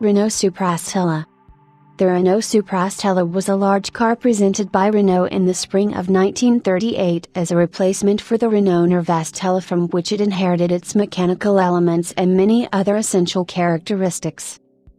Renault Suprastella. The Renault Suprastella was a large car presented by Renault in the spring of 1938 as a replacement for the Renault Suprastella, from which it inherited its mechanical elements and many other essential characteristics.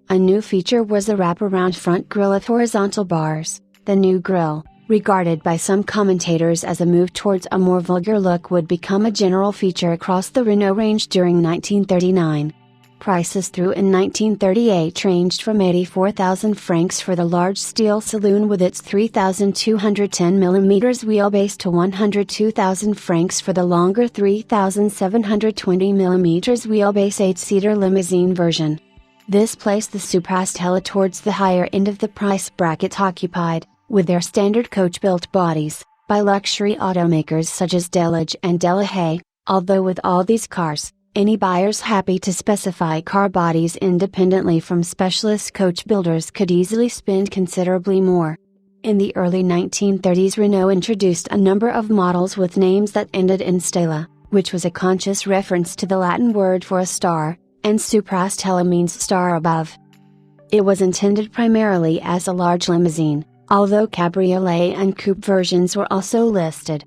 A new feature was the wraparound front grille with horizontal bars. The new grille, regarded by some commentators as a move towards a more vulgar look, would become a general feature across the Renault range during 1939. Prices through in 1938 ranged from 84,000 francs for the large steel saloon with its 3,210 mm wheelbase to 102,000 francs for the longer 3,720 mm wheelbase 8-seater limousine version. This placed the Suprastella towards the higher end of the price bracket occupied, with their standard coach-built bodies, by luxury automakers such as Delage and Delahaye, although with all these cars, any buyers happy to specify car bodies independently from specialist coach builders could easily spend considerably more. In the early 1930s, Renault introduced a number of models with names that ended in Stella, which was a conscious reference to the Latin word for a star, and Suprastella means star above. It was intended primarily as a large limousine, although cabriolet and coupe versions were also listed.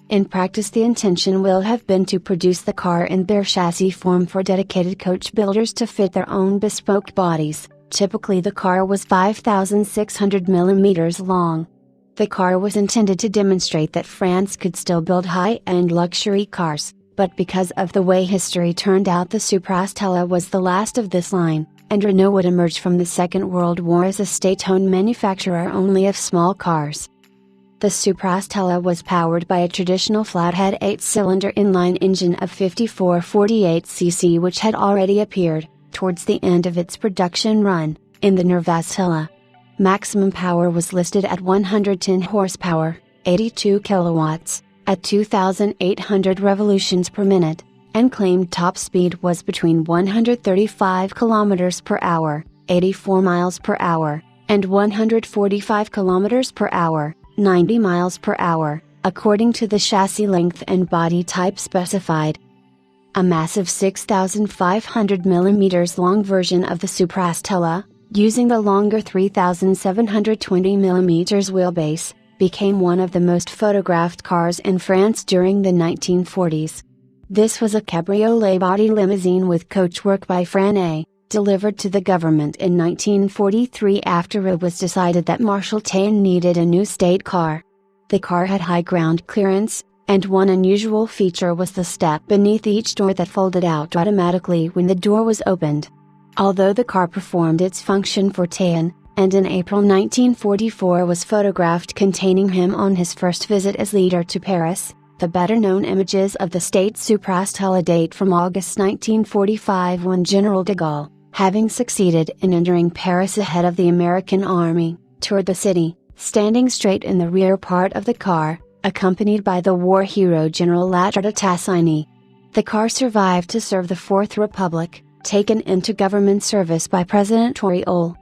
In practice, the intention will have been to produce the car in bare chassis form for dedicated coach builders to fit their own bespoke bodies. Typically, the car was 5,600 mm long. The car was intended to demonstrate that France could still build high-end luxury cars, but because of the way history turned out, the Suprastella was the last of this line, and Renault would emerge from the Second World War as a state-owned manufacturer only of small cars. The Suprastella was powered by a traditional flathead 8-cylinder inline engine of 5448 cc, which had already appeared, towards the end of its production run, in the Suprastella. Maximum power was listed at 110 horsepower, 82 kilowatts, at 2,800 revolutions per minute, and claimed top speed was between 135 km per hour, 84 miles per hour, and 145 km per hour, 90 miles per hour, according to the chassis length and body type specified. A massive 6,500 mm long version of the Suprastella, using the longer 3,720 mm wheelbase, became one of the most photographed cars in France during the 1940s. This was a cabriolet body limousine with coachwork by Renault, delivered to the government in 1943 after it was decided that Marshal Pétain needed a new state car. The car had high ground clearance, and one unusual feature was the step beneath each door that folded out automatically when the door was opened. Although the car performed its function for Pétain, and in April 1944 was photographed containing him on his first visit as leader to Paris, the better-known images of the state Suprastella date from August 1945, when General de Gaulle, having succeeded in entering Paris ahead of the American army, toured the city, standing straight in the rear part of the car, accompanied by the war hero General Lagarde Tassigny. The car survived to serve the Fourth Republic, taken into government service by President Auriol.